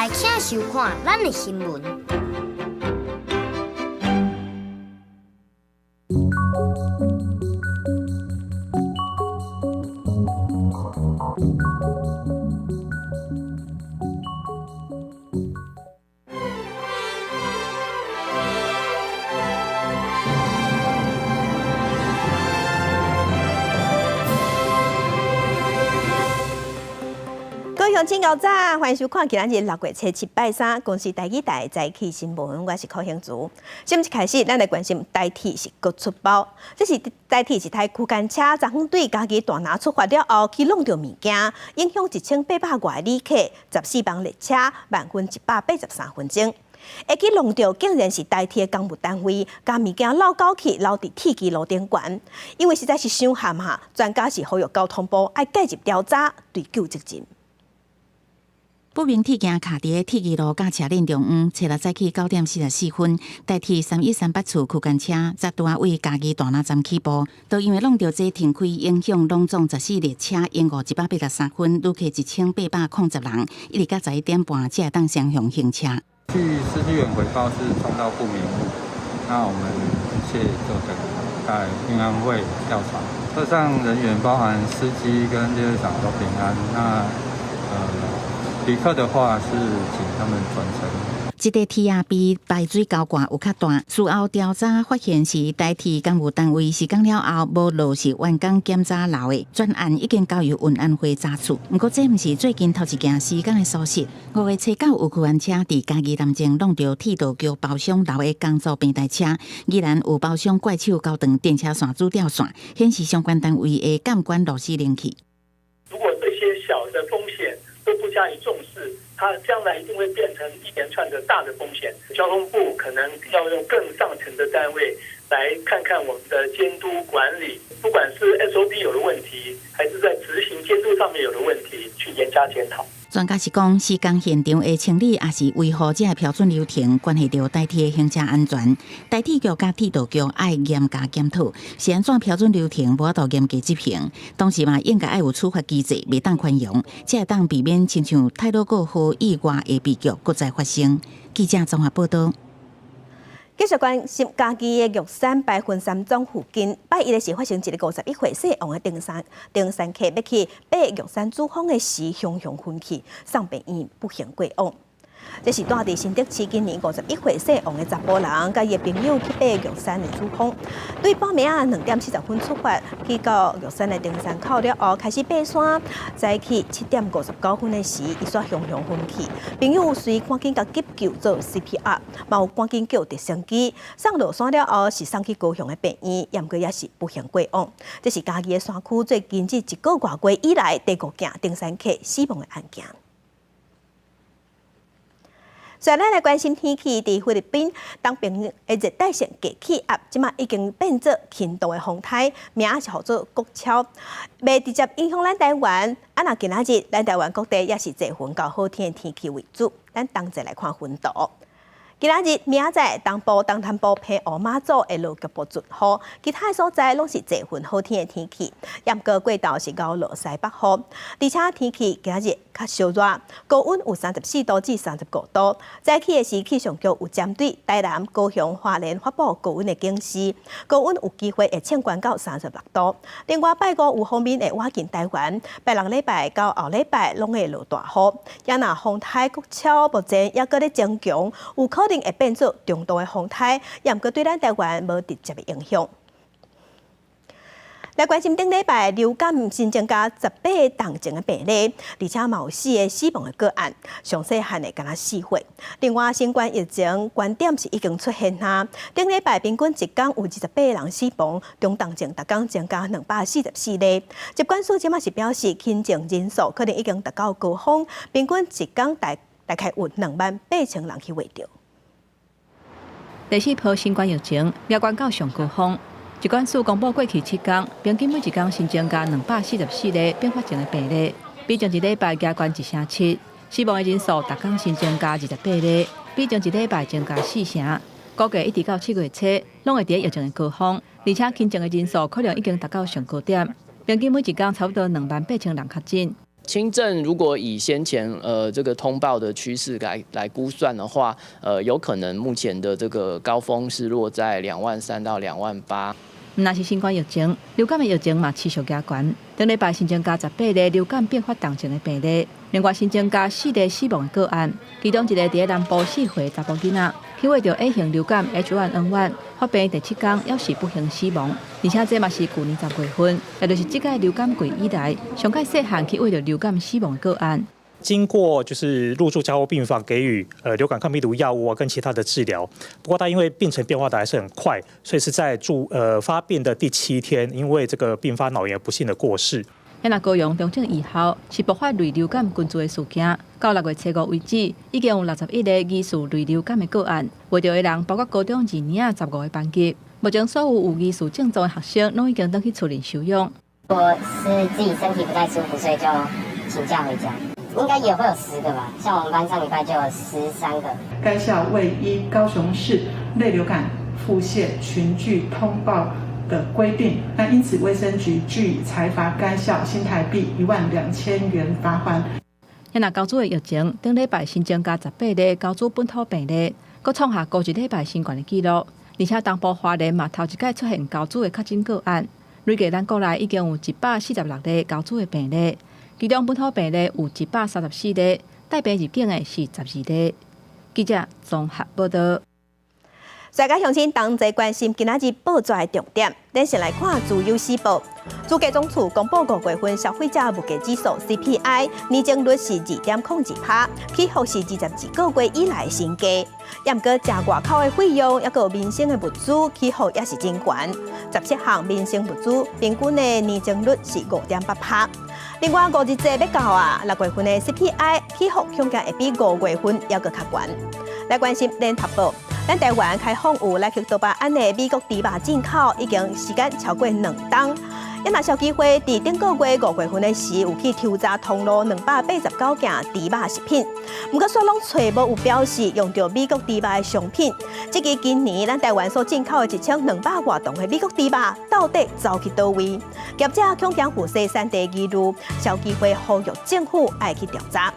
来，请收看咱的新闻。各位乡亲高早，欢迎收看今日6月7拜3，公司台语台早起新闻，我是柯兴竹。新闻一开始，咱来关心台铁是搁出包，这是台铁一台区间车昨昏对家己大拿出发了后，去弄到物件，影响1800外旅客，14班列车慢分183分钟。会去弄到竟然是台铁公务单位，将物件捞高去捞伫铁基路顶悬，因为实在是伤憾哈。专家是呼吁交通部要介入调查，追究责任。不明铁件卡伫铁基路甲车链中央，初6早起9点44分，台铁3138处区间车则拄为家己大拿站起步，都因为弄到这停开，影响拢总14列车，延误183分，旅客1800人，一直到11点半才会当双向行车。据司机员回报是冲到不明物，那我们谢就在运安会调查，车上人员包含司机跟列车长都平安。那旅客的话是请他们转乘。这个铁啊比排水高挂有较大，事后调查发现是台铁公务单位施工了后无落实完工检查楼的专案，已经交由运安会查处。不过这不是最近头一件施工的疏失。5月初9有区间车伫嘉义南靖弄到铁道桥包厢楼的工作平台车，依然有包厢怪手高长电车线主吊线，显示相关单位的监管螺丝灵气。如果这些小的风险都不加以重视，它将来一定会变成一连串的大的风险。交通部可能要用更上层的单位来看看我们的监督管理，不管是 SOP 有的问题，还是在执行监督上面有的问题，去严加检讨。专家是讲，施工现场的清理也是维护这标准流程，关系到台铁行车安全。台铁局甲铁道局爱严加检讨，是安怎标准流程无法度严格执行，同时嘛应该爱有处罚机制，袂当宽容，才会当避免亲像太鲁阁河意外的悲剧搁再发生。记者综合报道。继续关心嘉义的玉山白云山庄附近，拜一的是发生一个51岁姓王的登山客要去爬玉山主峰的时，熊昏去，送病院不幸过往。这是住伫新竹市今年51岁姓王的查甫人，甲伊的朋友去爬玉山的主峰。对报名2点40分出发，去到玉山的登山口了后，开始爬山。早起7点59分的时，伊煞熊昏去。朋友随赶紧甲急救做 CPR， 嘛有赶紧叫直升机送落山了后，是送去高雄的病院，不过也是不幸过往。这是嘉义的山区最近这1个多月以来第5件登山客死亡的案件。再来关心天气，伫菲律宾东边的热带性低气压，即马已经变作轻度的风台，名是叫做国超，未直接影响咱台湾。若今仔日，咱台湾各地也是多云到好天的天气为主。咱同齐来看云图。今仔日、明仔东部、东南部、澎湖、马祖会落局部阵雨，其他的所在拢是多云好天的天气。不过过昼是到落西北风，而且天气今仔日较烧热，高温有34度至35度。早起的时气象局有针对台南、高雄、花莲发布高温的警示，高温有机会会升悬到36度。另外，拜五有方面会挖进台湾，拜6礼拜到后礼拜拢会落大雨。也若风台国超目前也搁咧增强，有可能会变作中度的风台，也毋过对咱台湾无直接的影响。来关心顶礼拜流感新增加18重症的病例，而且嘛有4个死亡的个案，上细汉的敢若4岁。另外，新冠疫情观点是已经出现啦。顶礼拜平均一天有28人死亡，中重症逐天增加244例。疾管署即马是表示，轻症人数可能已经达到高峰，平均一天大概有28000人去活着。第4波新冠疫情跃关到上高峰。疾管署公布过去7天，平均每一天新增加244例并发症的病例，比前一礼拜加悬1成7。死亡的人数逐天新增加28例，比前一礼拜增加4成。估计一直到7月初，拢会伫疫情的高峰，而且轻症的人数可能已经达到上高点。平均每一天差不多28000人确诊。轻症如果以先前这个通报的趋势来估算的话，有可能目前的这个高峰是落在23000到28000。若是新冠疫情，流感的疫情嘛持续加悬。顶礼拜新增加18例流感并发重症的病例，另外新增加4例死亡的个案，其中一个伫南部4岁查甫囡仔，去为着 A 型流感 H1N1 发病第7天，要是不幸死亡，而且这嘛是去年10月份，也就是这届流感季以来上届细汉去为着流感死亡的个案。经过就是入住加护病房给予流感抗病毒药物啊跟其他的治疗，不过它因为病程变化的还是很快，所以是在发病的第7天，因为这个并发脑炎不幸的过世。那高雄中正以后是爆发类流感群聚的事件，到6月7日为止，已经有61例疑似类流感的个案，患着的人包括高中2年15个班级。目前所有疑似症状的学生都已经回去厝里休养。我是自己身体不太舒服，所以就请假回家。应该也会有10个吧，像我们班上礼拜就有13个。该校未依高雄市类流感腹泻群聚通报的规定，那因此卫生局据以裁罚该校新台币12000元罚款。那高主的疫情，顶礼拜新增加18例高主本土病例，佫创下过一礼拜新冠的纪录，而且东部花莲嘛头一届出现高主的确诊个案，累计咱国内已经有146例高主的病例。其中本土病例有134例，带病入境的是12例。记者综合报道。大家乡亲同齐关心今仔日报纸的重点，咱先来看自由时报。主计总处公布5月份消费者物价指数 CPI 年增率是2.01%，起伏是22个月以来新高。也毋过，食外口的费用，也有民生的物资起伏也是真悬。17项民生物资平均的年增率是5.8%。另外，5日节要到啊，6月份的 CPI 起伏恐惊会比5月份还佫较悬。来关心联合报，咱台湾开放有来去多巴胺的美国猪肉进口，已经时间超过2冬。也若有机会，伫顶个月5月份的时有去抽查通路289件猪肉食品，不过说拢找无有表示用到美国猪肉的商品。即个今年咱台湾所进口的1200多吨的美国猪肉，到底走去倒位？业者恐惊有生产地疑虑，有机会呼吁政府爱去调查。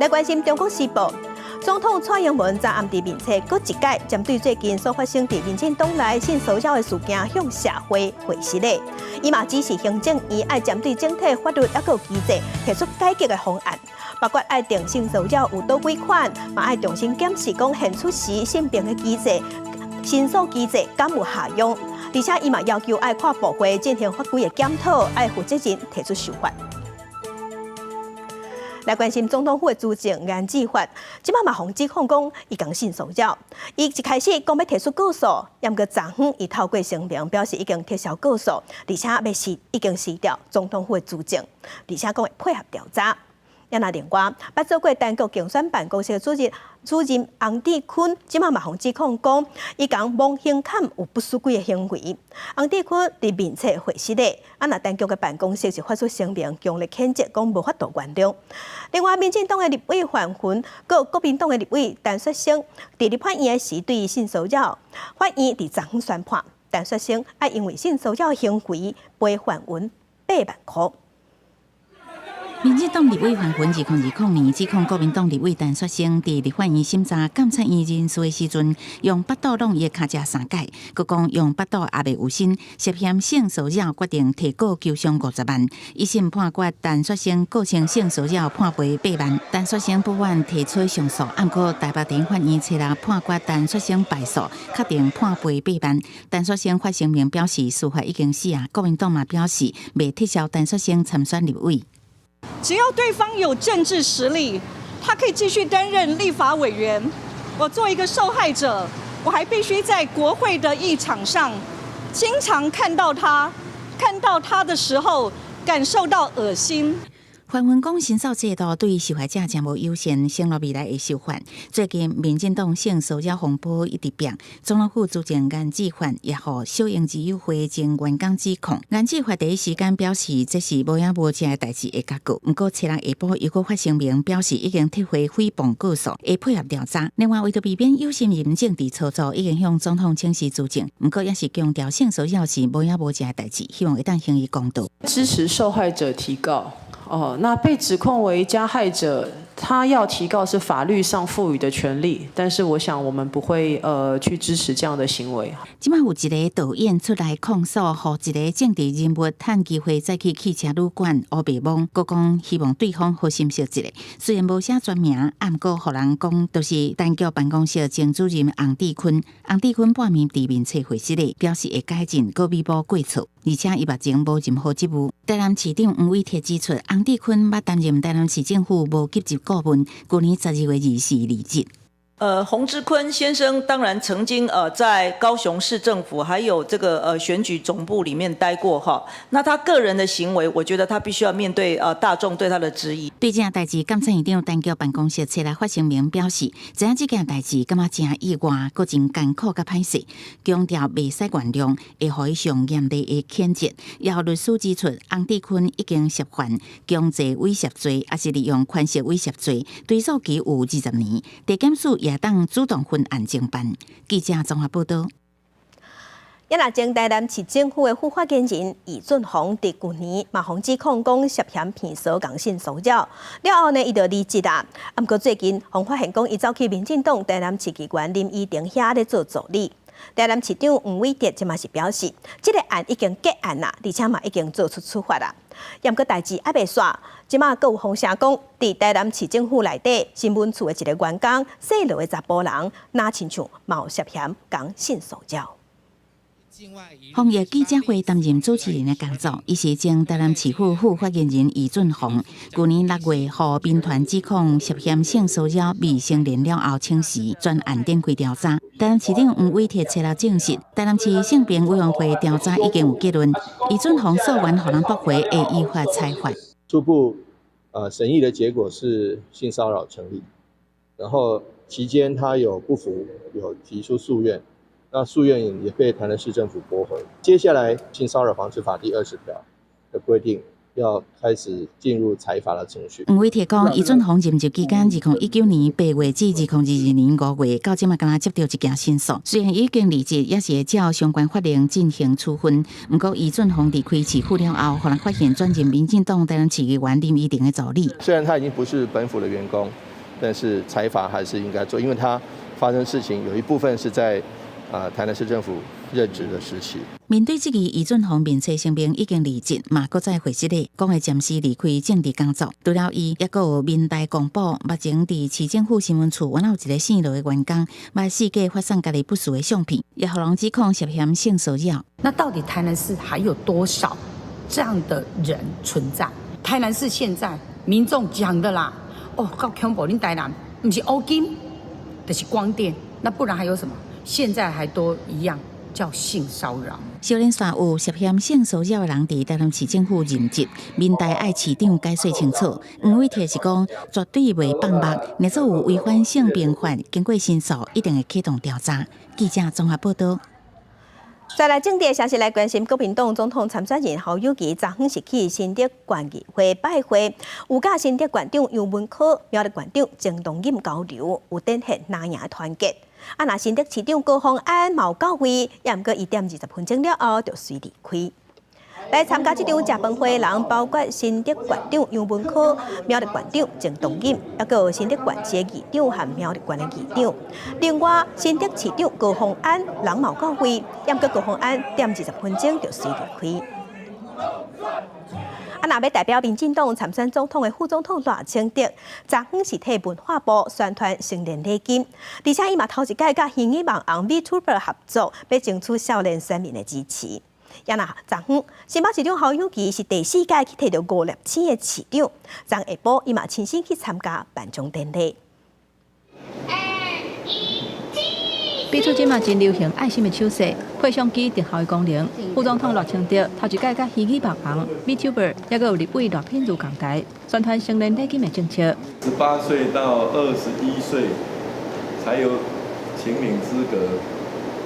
来关心中国时报。总统蔡英文昨暗伫面册，搁一届针对最近所发生伫民进党内性骚扰的事件，向社会回实咧。伊嘛指示行政院爱针对整体法律还有机制提出改革的方案，包括爱定性骚扰有倒规款，嘛爱重新检视讲现出时性别的机制、申诉机制敢有下用，而且伊嘛要求爱跨部会进行法规的检讨，爱负责人提出修法。来关心总统府的主席颜志发，即摆嘛防指控讲伊讲性骚扰，伊一开始讲要提出告诉，也毋过昨昏伊透过声明表示已经撤销告诉，而且要已经辞掉总统府的主席，而且讲会配合调查。也那另外，捌做过单国竞选办公室的主任洪志坤，即摆嘛防指控讲，伊讲汪兴坎有不属规的行为。洪志坤伫面册回实咧，那单局的办公室就发出声明，强烈谴责，讲无法度原谅。另外，民进党的立委范云，佮国民党的立委陈雪生，伫立法院时对性骚扰，法院伫昨昏宣判，陈雪生爱因为性骚扰行为赔范云8万块。民进党立委范云2020年指控国民党立委陈雪生伫立法院审查监察院人事的时阵，用巴肚弄伊的脚趾3届，佮讲用巴肚也未有心，涉嫌性骚扰，决定提告求偿50万。一审判决陈雪生构成性骚扰，判赔8万。陈雪生不愿提出上诉，不过台北地法院7日判决陈雪生败诉，确定判赔8万。陈雪生发声明表示，司法已经死啊。国民党嘛表示，未撤销陈雪生参选立委。只要对方有政治实力，他可以继续担任立法委员。我作为一个受害者，我还必须在国会的议场上，经常看到他的时候，感受到恶心。范云讲，申诉制度对受害者真无友善，承诺未来会修法。最近，民进党性骚扰风波一直变，总统府主席颜志发也予小英之友会前员工指控。颜志发第一时间表示，这是无影无迹的代志的结果。不过7日下晡，又搁发声明表示，已经撤回诽谤告诉，会配合调查。另外，为着避免有心人政治操作，已经向总统请示自证。不过，也是强调性骚扰是无影无迹的代志，希望一旦行以公道。支持受害者提告。那被指控为加害者，他要提告是法律上赋予的权利，但是我想我们不会去支持这样的行为。即摆有一个导演出来控诉，互一个政治人物趁机会再去汽车旅馆乌白网，佮讲希望对方好心识一个。虽然无写全名，暗过互人讲都是单局办公室前主任洪志坤。洪志坤半面伫面找回失礼，表示会改进，佮弥补过错。而且伊目前无任何职务。台南市长黄伟哲指出，洪志坤捌担任台南市政府无级级顾问，去年12月24日离职。洪志坤先生当然曾经在高雄市政府还有这个选举总部里面待过哈。那他个人的行为，我觉得他必须要面对大众对他的质疑。对这件代志，监察院长单局办公室出来发声明表示，知影这件代志感觉真意外，佫真艰苦甲歹势，强调袂使原谅，会予伊上严厉的谴责。也有律师指出，洪志坤已经涉犯强制威胁罪，也是利用权势威胁罪，追诉期有20年。地检署也当主动分案侦办。记者综合报道。也若前台南市政府的副发言人易俊宏，伫去年嘛被指控讲涉嫌骗收工薪骚扰，了后呢，伊就离职啦。不过最近，洪发现讲伊走去民进党台南市议员林依婷遐咧做助理。台南市长黄伟哲即嘛是表示，这个案已经结案啦，而且嘛已经做出处罚啦。不过代志还袂煞，即嘛佫有风声讲，伫台南市政府内底新闻处的一个员工，细路的查甫人，那亲像嘛有涉嫌工性骚扰。防疫记者会担任主持人的工作，伊是前台南市府副发言人易俊宏。去年6月，互民团指控涉嫌性骚扰未成年了后请辞，专案展开调查。台南市长黄伟哲出来证实，台南市性平委员会调查已经有结论，易俊宏诉愿互人驳回，会依法裁罚。初步审议的结果是性骚扰成立，然后期间他有不服，有提出诉愿。那诉愿也被台南市政府驳回。接下来，性骚扰防治法第20条的规定，要开始进入裁罚的程序。黄伟哲讲，易俊宏任职期间，2019年8月至2022年5月，到即嘛，敢若接到一件申诉。虽然已经离职，也是会照相关法令进行处分。不过，易俊宏离开市府了后，互人发现转任民进党台南市议员林依婷的助理。虽然他已经不是本府的员工，但是裁罚还是应该做，因为他发生事情有一部分是在台南市政府任职的时期。面对这个易俊宏面册声明已经离职，嘛搁再回失礼，讲会暂时离开政治工作。除了伊，也搁有民代公布，目前伫市政府新闻处，原有一个姓罗的员工，捌世界发送家己不实的相片，也互人指控涉嫌性骚扰。那到底台南市还有多少这样的人存在？台南市现在民众讲的啦，够恐怖！恁台南不是乌金，就是光电，那不然还有什么？现在还多一样叫性骚扰。少年线有涉嫌性骚扰的人伫台南市政府任职，民代爱市长解说清楚。黄伟哲是讲绝对袂放目，若做有违反性平法，经过申诉一定会启动调查。记者综合报道。再来政治消息来关心，国民党总统参选人侯友宜昨昏是去新竹县议会拜会，有甲新竹县长杨文科、苗栗县长郑东锦交流，有展现南洋团结。那新竹市长高虹安嘛有到位，也毋过1点20分钟了后就随离开。来参加这场食饭会的人，包括新竹县长杨文科、苗栗县长郑东锦，也有新竹县市的议长和苗栗县的议长。另外，新竹市长高虹安人嘛有到位，也毋过高虹安1点20分钟就随离开。若要代表民进党参选总统的副总统赖清德，昨昏是替文化部宣传成年礼金，而且伊嘛头一届甲新艺网红 VTuber 合作，要争取少年选民的支持。也若昨昏，新北市长侯友宜是第4届去摕到5粒星的市长，昨下晡伊嘛亲身去参加颁奖典礼。比出即马真流行爱心的手势，配上机特效的功能。副总统赖清德头一届甲戏语网红 VTuber， 也有立委赖品如同台，宣传成年礼金的政策。18岁到21岁才有请领资格，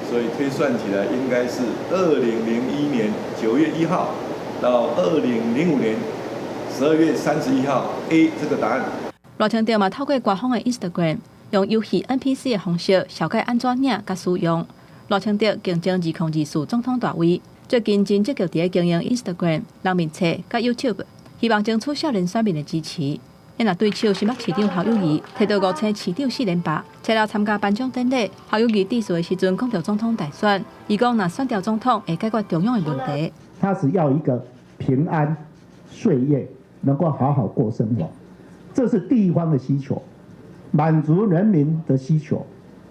所以推算起来应该是2001年9月1号到2005年12月31号 A 这个答案。赖清德嘛透过官方的 Instagram。用游戏 NPC 的方式小解安怎领甲使用。赖清德竞争2024总统大位，最近真积极伫经营 Instagram、人面册、甲 YouTube，希望争取少年选民的支持。因若对手新北市长侯友宜摕到5星市长4连霸，且了参加颁奖典礼。侯友宜致辞的时阵讲到总统大选，伊讲若选掉总统，会解决中央的问题。他只要一个平安岁月，能够好好过生活，这是地方的需求，满足人民的需求，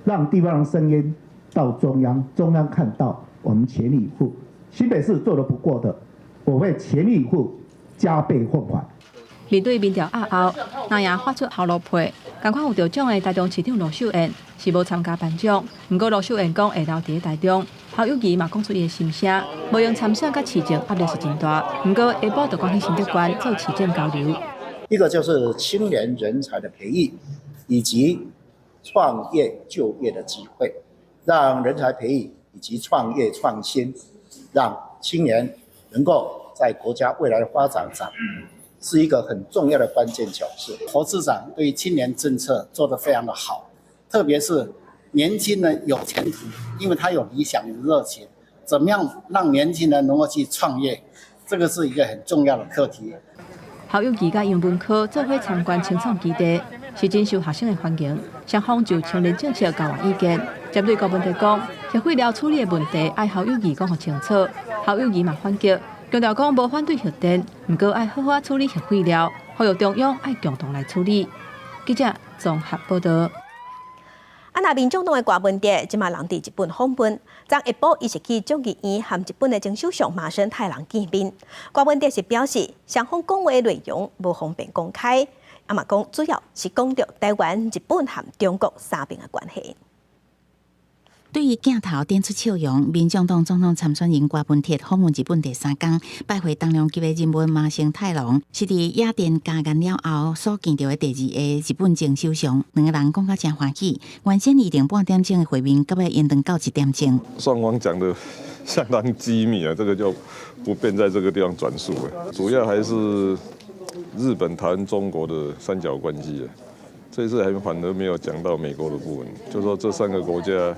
让地方的声音到中央，中央看到我们全力以赴。新北市做得不过的，我会全力以赴，加倍奉还。面对民调压后，那也发出后路配，同款有得奖的台中市长罗秀燕是无参加颁奖，不过罗秀燕讲会留伫台中。侯友宜嘛讲出伊的心声，无用参选甲市政压力是真大，不过下晡就关系行政官做市政交流。一个就是青年人才的培育，以及创业就业的机会，让人才培育以及创业创新，让青年能够在国家未来的发展上。是一个很重要的关键角色。侯市长对于青年政策做得非常的好，特别是年轻人有前途，因为他有理想、有热情，怎么样让年轻人能够去创业，这个是一个很重要的课题。侯友宜甲杨文科做伙参观青创基地，是真受学生的欢迎。双方就青年政策交换意见，针对高问题讲，协会了处理的问题，爱侯友宜讲互清楚。侯友宜嘛反击。强调讲无反对核电，不过爱好好处理核废料，呼吁中央爱共同来处理。记者综合报道。那民众党的歌文碟，即马人伫日本访问，昨下晡伊是去众议院和日本的前首相麻生太郎见面。歌文碟是表示双方讲话内容无方便公开，嘛讲主要是讲到台湾、日本和中国三边的关系。对于镜头点出笑容，民众党总统参选人郭文铁访问日本第3天，拜会重量级的人物麻生太郎，是伫雅典加冕了后所见到的第2个日本前首相。两个人讲到真欢喜，原先预定半点钟的会面，到尾延长到1点钟。双方讲的相当机密啊，这个就不便在这个地方转述了。主要还是日本、台湾、中国的三角关系啊。这次还反而没有讲到美国的部分，就说这3个国家。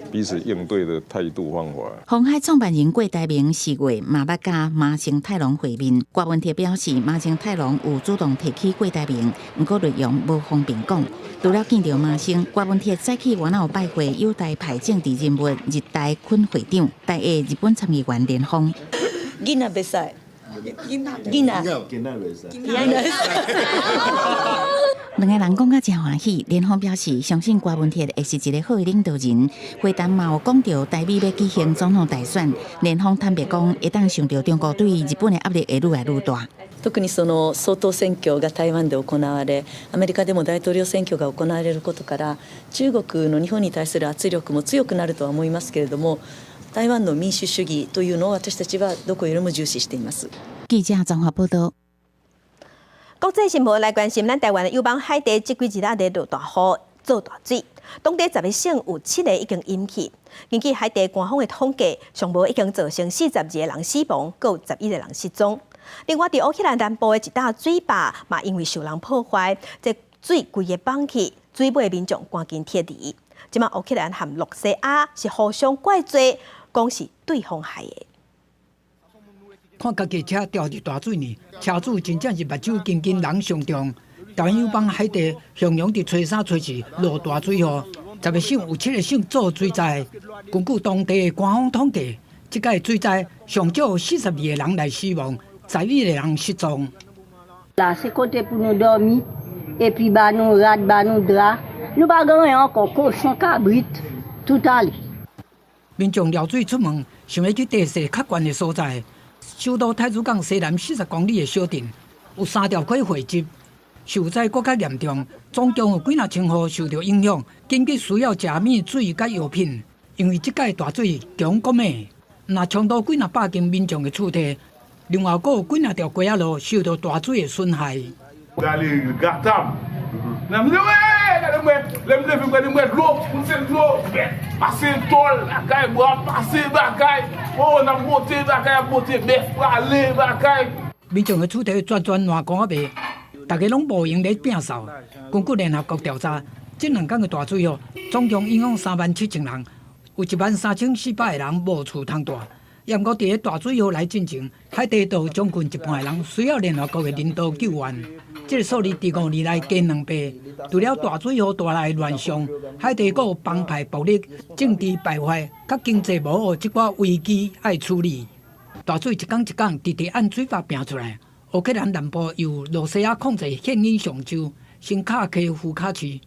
彼此应对的态度方法。鸿海创办人郭台铭4月嘛捌甲麻生太郎会面，郭文铁表示麻生太郎有主动提起郭台铭，不过内容无方便讲。除了见到麻生，郭文铁再去原有拜会友台派政治人物日大坤会长、台下日本参议员连峰。囡仔袂使，囡仔。两个人讲到真欢喜，连峰表示相信郭文铁会是一个好的领导人。会谈嘛有讲到台美要举行总统大选，连峰坦白讲，一旦想到中国对日本的压力会愈来愈大。特にその総統選挙が台湾で行われ、アメリカでも大統領選挙が行われることから、中国の日本に対する圧力も強くなるとは思いますけれども、台湾の民主主義というのを私たちはどこよりも重視しています。記者綜合報道。国际新闻来关心，咱台湾的友邦海地这几日啊，在落大雨、做大水，当地10个省有7个已经淹去。根据海地官方的统计，上无已经造成42个人死亡，各有11个人失踪。另外，伫乌克兰南部的一大水坝嘛，因为受人破坏，这水规个放去，水尾民众赶紧撤离。即马乌克兰和洛西亚是互相怪罪，讲是对方害的。看家己车掉入大水呢，车主真正是目睭紧紧人上重。台湾友邦海地形容伫初3、初4落大水后，10个省有7个省做水灾。根据当地的官方统计，这个水灾上少有42个人来死亡，11个人失踪。Là c'est côté pour nous dormir et puis bah nous rad bah nous drap. Nous pas gagner encore cochon cabrit tout à l'heure. 民众撩水出门，想要去地势较悬的所在。首都太子港西南40公里的小镇，有3条溪汇集，受灾更较严重，总共有几若千户受到影响，紧急需要食米、水甲药品。因为即届大水强国美，若冲到几若百间民众的厝体，另外阁有几若条街仔路受到大水的损害。民众的厝体全烂光啊白，大家拢无闲咧摒扫。根据联合国调查，这2天的大水哦，总共影响37000人，有13400个人无厝通住。也毋过伫个大水河来进前，海地都有将近一半的人需要联合国的人道救援。这个数字伫5年来加2倍。除了大水河带来的乱象，海地还有帮派暴力、政治败坏、甲经济无好即寡危机爱处理。大水一天一天直直按水法拼出来。乌克兰南部由罗西亚控制现因上州新卡科夫卡区，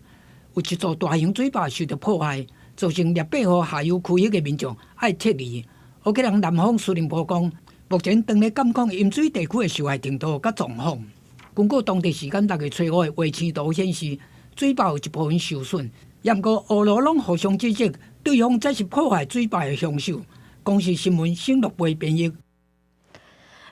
有一座大型水坝受到破坏，造成涅伯河下游区域的民众爱撤离。乌克兰南方司令部讲，目前当咧监控饮水地区的受害程度甲状况。根据当地时间6月初5的卫星图显示，水坝有一部分受损，也毋过俄罗拢互相指责对方才是破坏水坝的凶手。公视新闻省录杯编译。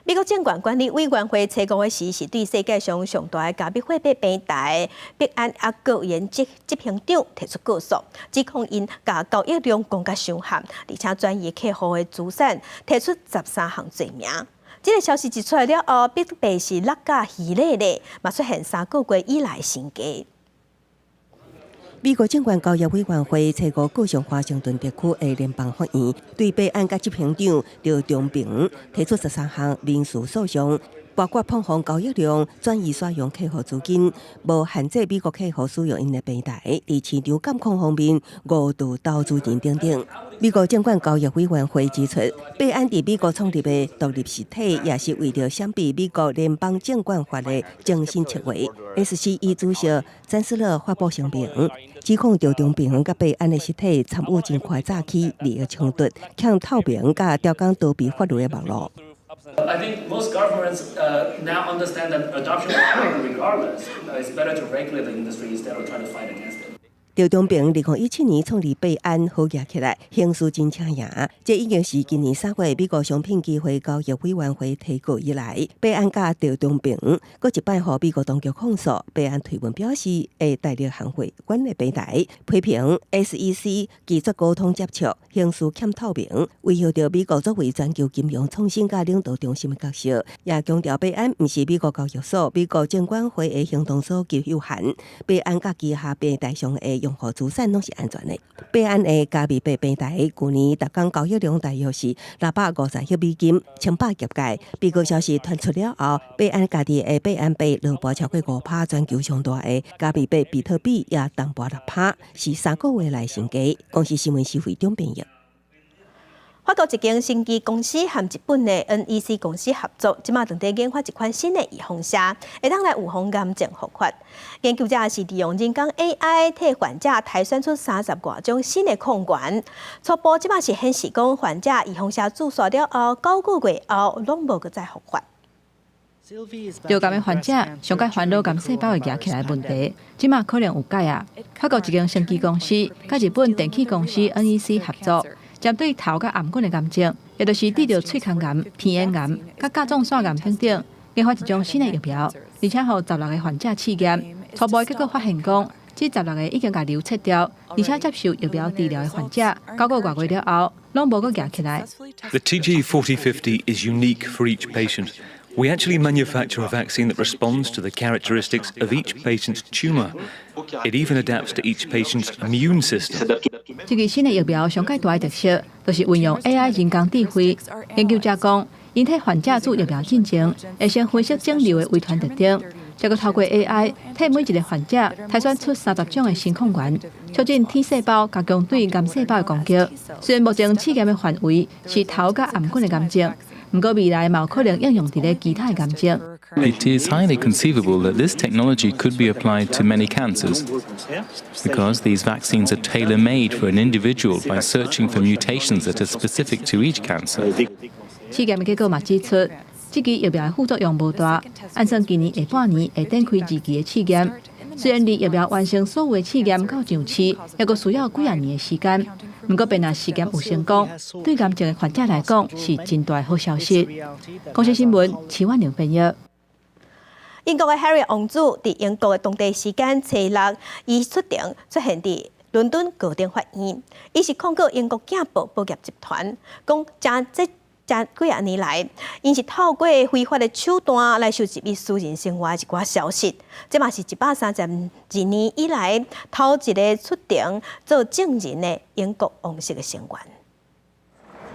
美国监管管理委员会采购的是对世界上上大的加密货币平台币安阿国研执行长提出告诉，指控因甲交易量讲甲伤合，而且转移客户的资产，提出13项罪名。这个消息一出来了后，比特币是落价稀累咧，嘛出现3个月以来新低。美国证券交易委员会采购各项华盛顿特区的联邦法院，对币安甲执行长刘忠平提出13项民事诉讼，包括碰红交易量、转移使用客户资金、无限制美国客户使用因的平台、伫市场监控方面误导投资人等等。美国证券交易委员会指出，币安伫美国创立的独立实体，也是为了闪避美国联邦证券法的精心策划。SCE 主席詹斯勒发布声明，指控刘忠平甲币安的实体参与真快早期利益冲突，向透明甲调讲逃避法律的网络。I think most governments now understand that adoption will happen regardless. It's better to regulate the industry instead of trying to fight against it. 刘忠平2017年创立币安，好业起来，形势真请赢。这已经是今年3月美国商品机会交易委员会提告以来，币安甲刘忠平搁一摆互美国当局控诉。币安推文表示，会大力行会管理平台，批评 SEC 技术沟通接触，形势欠透明，威胁到美国作为全球金融创新甲领导中心的角色。也强调币安毋是美国交易所、美国证监会的行动所及有限，币安甲旗下平台上的用户资产拢是安全的。币安的加密币平台去年每天交易量大约是650亿美金，称霸业界。被告消息传出了后，币安家己的币安币落盘超过5%，全球上大的加密币比特币也淡薄6%，是3个月来新低。公司新闻协会总编译。法国一间生技公司和日本的 NEC 公司合作，即马正在研发一款新的预防车，会当来预防癌症复发。研究者是利用人工 AI 替患者提选出30多种新的抗原，初步即马是显示讲患者预防车注射了后9个月后，拢无再复发。流感的患者上解烦恼癌细胞会夹起来问题，即马可能有解啊。法国一间生技公司甲日本电器公司 NEC 合作。针对头甲颔管的癌症，也就是得到喙腔癌、鼻咽癌、甲甲状腺癌等等，研发一种新的疫苗，而且互16个患者试验，初步结果发现讲，这16个已经甲瘤切掉，而且接受疫苗治疗的患者，9个多月了後，攏無佫夾起來。The TG4050 is unique for each patient. We actually manufacture a vaccine that responds to the characteristics of each patient's tumour. It even adapts to each patient's immune system. 这个新的疫苗上介大的特色，就是运用 AI 人工智慧。研究者讲，因替患者做疫苗进前，会先分析肿瘤的遗传特征，再透过 AI 替每一个患者提选出30种的新抗原，促进 T 细胞加强对癌细胞的攻击。虽然目前试验的范围是头甲颔管的癌症。不过未来嘛有可能应用伫咧其他的癌症。It is highly conceivable that this technology could be applied to many cancers, because these vaccines are tailor-made for an individual by searching for mutations that are specific to each cancer. 试验的结果嘛指出，这支疫苗的副作用无大，按算今年下半年会展开2期的试验。虽然离疫苗完成所有的试验到上市，还佫需要几啊年的时间。不过，便若试验有成功，对癌症的患者来讲是真大好消息。公视新闻齐婉玲编译。英国的 Harry 王子伫英国的当地时间初6，伊出庭出现伫伦敦高等法院，伊是控告英国镜报报业集团，讲这几啊年来，因是透过非法的手段来收集伊私人生活的一寡消息，这嘛是132年以来头一个出庭做证人的英国王室的成员。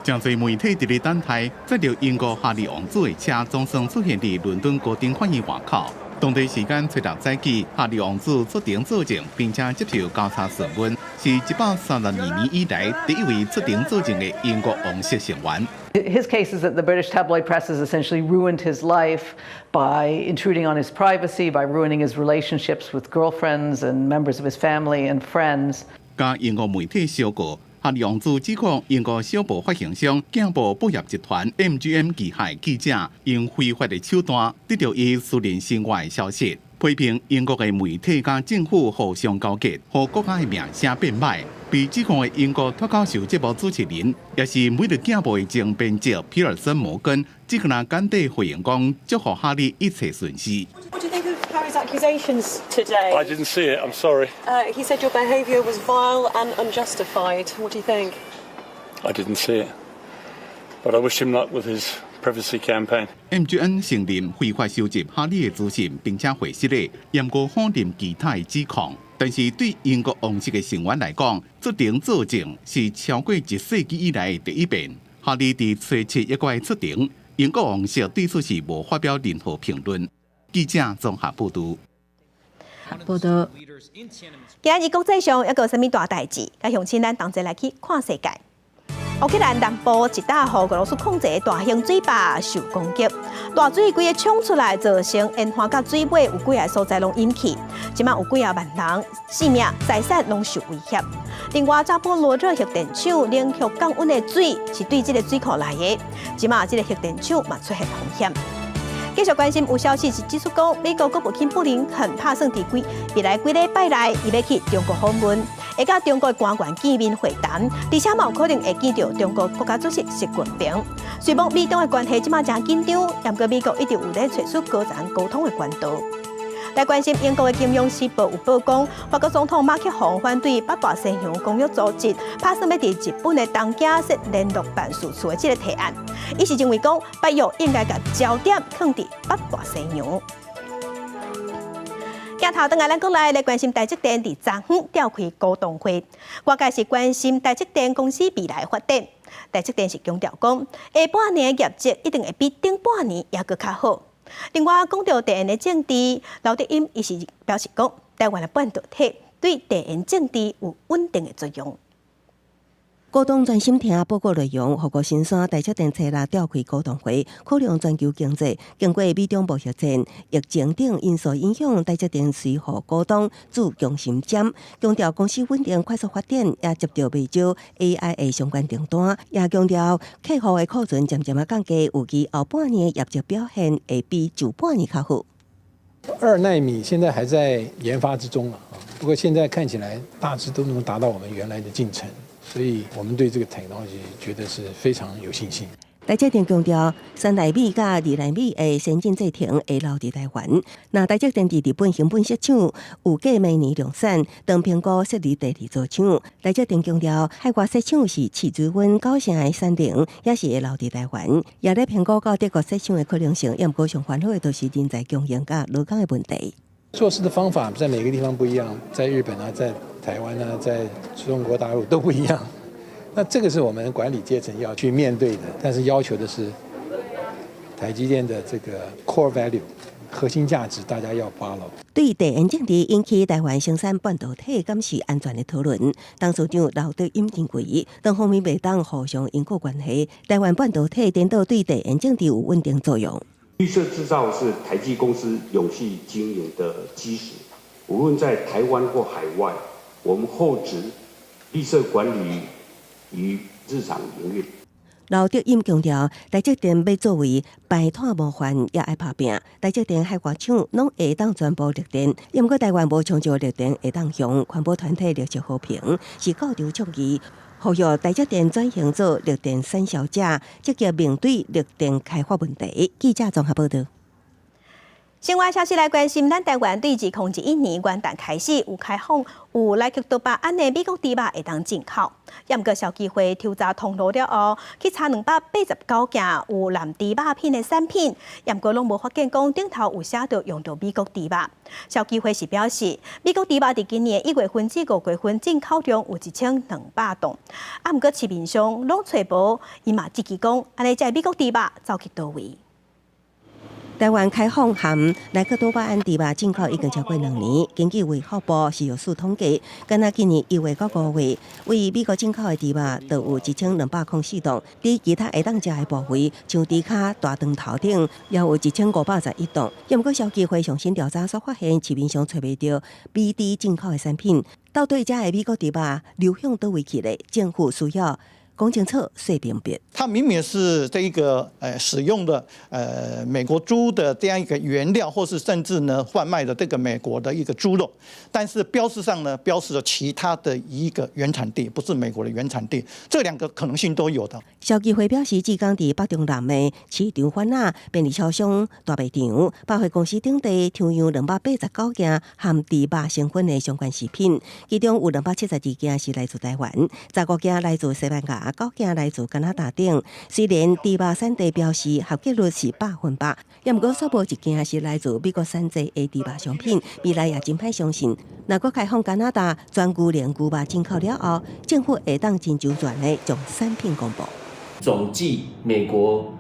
真侪媒体伫咧等待，载着英国哈利王子的车总算出现伫伦敦高等法院外口。当地时间初6早起，哈利王子出庭作证，并且接受调查审问，是132年以来第一位出庭作证的英国王室成员。His case is that the British tabloid press has essentially ruined his life by intruding on his privacy, by ruining his relationships with girlfriends and members of his family and friends. 甲英国媒体相告，哈利王子指控英国小报发行商镜报报业集团 MGM 旗下记者用非法的手段得到伊私人生活的消息，批评英国的媒体甲政府互相勾结，互国家的名声变歹。被指控的英国脱口秀节目主持人，也是每日镜报的前编辑皮尔森·摩根，只个人简短回应讲，祝福哈利一切顺遂。What do you think of Harry's accusations today? I didn't see it. I'm sorry. He said your behaviour was vile and unjustified. What do you think? I didn't see it, but I wish him luck with his privacy campaign. MGM 承认非法收集哈利的资讯，并且回释了严格否认其他的指控。但是对英国王室的成员来讲，出庭作证是超过1世纪以来的第一遍。哈利伫初7一月出庭，英国王室对此是无发表任何评论。记者综合报道。报道。今日国际上一个什么大代志？甲乡亲咱同齐来去看世界。乌克兰南部一大号俄罗斯控制的大型水坝受攻击，大水规个冲出来，造成烟花甲水尾有几个所在拢引起，即马有几啊万人性命、财产拢受威胁。另外，扎波罗热核电厂冷却降温的水是对这个水库来的，即马这个核电厂嘛出现风险。继续关心有消息是指出讲，美国国务卿布林肯打算伫未来几礼拜内，伊要去中国访问，会甲中国的官员见面会谈，而且嘛有可能会见到中国国家主席习近平。虽讲美中的关系即马真紧张，不过美国一直有在找出高层沟通的管道。来关心英国的《金融时报》有报讲，法国总统马克宏反对北大西洋公约组织打算要伫日本的东京设联络办事处的这个提案，伊是认为讲北约应该把焦点放伫北大西洋。镜头转来，咱过来关心台积电伫昨昏召开股东会，外界是关心台积电公司未来发展。台积电是强调讲，下半年的业绩一定会比顶半年也搁较好。另外，讲到地缘的政治，刘德音伊是表示讲，台湾的半导体对地缘政治有稳定的作用。股东专心听报告内容，福国新山台积电初6召开股东会，考量全球经济经过美中贸易战、疫情等因素影响，台积电随互股东主强心针，强调公司稳定快速发展，也接到不少 AI 的相关订单，也强调客户的库存渐渐降低，预计后半年业绩表现会比上半年较好。2奈米现在还在研发之中不过现在看起来大致都能达到我们原来的进程。所以我们对这个 technology 觉得是非常有信心。台积电强调，3奈米甲2奈米的先进制程会留伫台湾。那台积电伫日本成本设厂，预计明年量产，当评估设立第2座厂。台积电强调，海外设厂是市水温90%的产能，也是会留伫台湾。也咧评估到德国设厂的可能性，也毋过上烦恼的都是人才供应甲劳工的问题。做事的方法在每个地方不一样，在日本在台湾在中国大陆都不一样。那这个是我们管理阶层要去面对的，但是要求的是台积电的这个 core value 核心价值，大家要 follow。对地缘政治引起台湾生产半导体敢是安全的讨论，董事长刘德音认为，双方面袂当互相因果关系。台湾半导体颠倒对地缘政治有稳定作用。绿色制造是台积公司永续经营的基石，无论在台湾或海外，我们厚植绿色管理与日常营运。刘德音强调，台积电要作为排碳模范，也爱拍拼。台积电海外厂拢会当全部绿电，不过台湾无抢着绿电会当用，环保团体热切好评，是高调倡议。呼吁台积电转型做绿电产销者，积极面对绿电开发问题。记者综合报道。另外消息来关心，咱台湾对2021年元旦开始有开放有来克多巴胺的美国猪肉会当进口，也毋过小机会抽查通路了后，去查289件有蓝猪肉片的产品，也毋过拢无发现讲顶头有写着用到美国猪肉。小机会是表示，美国猪肉伫今年1月份至5月份进口量有1200吨，啊毋过市面上拢找无，伊嘛积极讲，安尼这美国猪肉走去倒位。台湾开放含莱克多巴胺猪肉进口已经超过2年。根据卫福部食药署统计，敢若今年1月到5月，为美国进口的猪肉就有1204吨，伫其他会当食的部位，像猪脚、大肠头顶，也有1511吨。也毋过消基会上新调查所发现，市面上找袂到美猪进口的产品，到底这的美国猪肉流向倒位去咧？政府需要讲清楚、说明白。它明明是这一个使用的美国猪的这样一个原料，或是甚至呢贩卖的这个美国的一个猪肉，但是标示上呢标示了其他的一个原产地，不是美国的原产地，这2个可能性都有的。消基会表示，至今伫北中南的市场贩仔、便利超商、大卖场、百货公司等地抽样289件含猪肉成分的相关食品，其中有272件是来自台湾，15件来自西班牙，9件来自加拿大等。虽然猪肉产地标示合格率是100%，也毋过说无一件是来自美国产制的猪肉商品。未来也真歹相信，若果开放加拿大全牛连牛肉进口了后，政府会当真周全的将产品公布。总计美国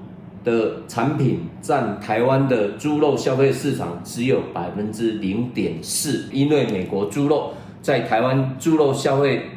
的产品占台湾的猪肉消费市场只有0.4%，因为美国猪肉在台湾猪肉消费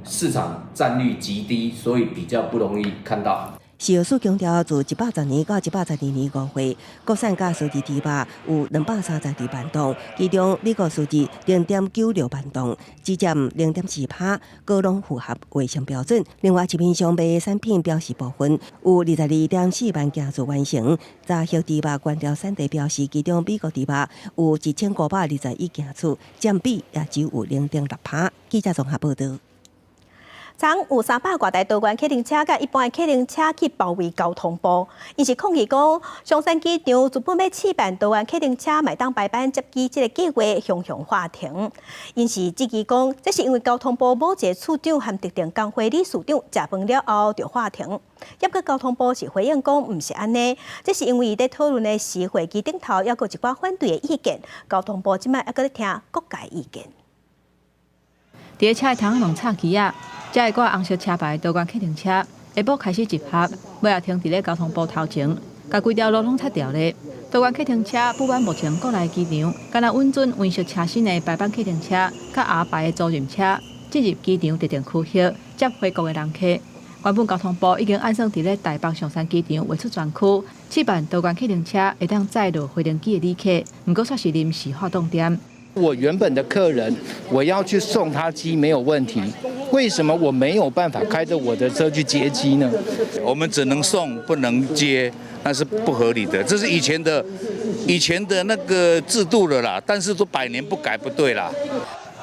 市场占率极低，所以比较不容易看到。食药署强调，自110年到112年5月，国产甲数字猪肉有232万吨，其中美国数字0.96万吨，只占0.4%，各拢符合卫生标准。另外，市面上卖的产品标示部分有22.4万件做完成，杂肉猪肉关掉产地标示，其中美国猪肉有1521件处，占比也只有0.6%。记者综合报道。昨有300多台多元客运车甲一般的客运车去包围交通部，因是抗议讲，松山机场原本要试办多元客运车卖当排班接机这个计划向法庭。因是质疑讲，这是因为交通部某一个处长和特定工会理事长食饭了后就法庭。也个交通部是回应讲，唔是安尼，这是因为伊在讨论的时会议顶头，也有一寡反对的意见，交通部即摆也搁咧听各界意见。伫个车的窗门插旗啊，才会挂红色车牌多元客运车，下晡开始集合，尾也停伫咧交通部头前，甲规条路拢拆掉咧。多元客运车不管目前国内机场，敢若稳准温色车身的排班客运车，甲牙牌的租赁车进入机场特定区域接回国的人客。原本交通部已经按算伫咧台北松山机场划出专区，试办多元客运车会当载入飞行机的旅客，毋过却是临时活动点。我原本的客人，我要去送他机没有问题，为什么我没有办法开着我的车去接机呢？我们只能送不能接，那是不合理的，这是以前的那个制度了啦。但是说100年不改不对啦。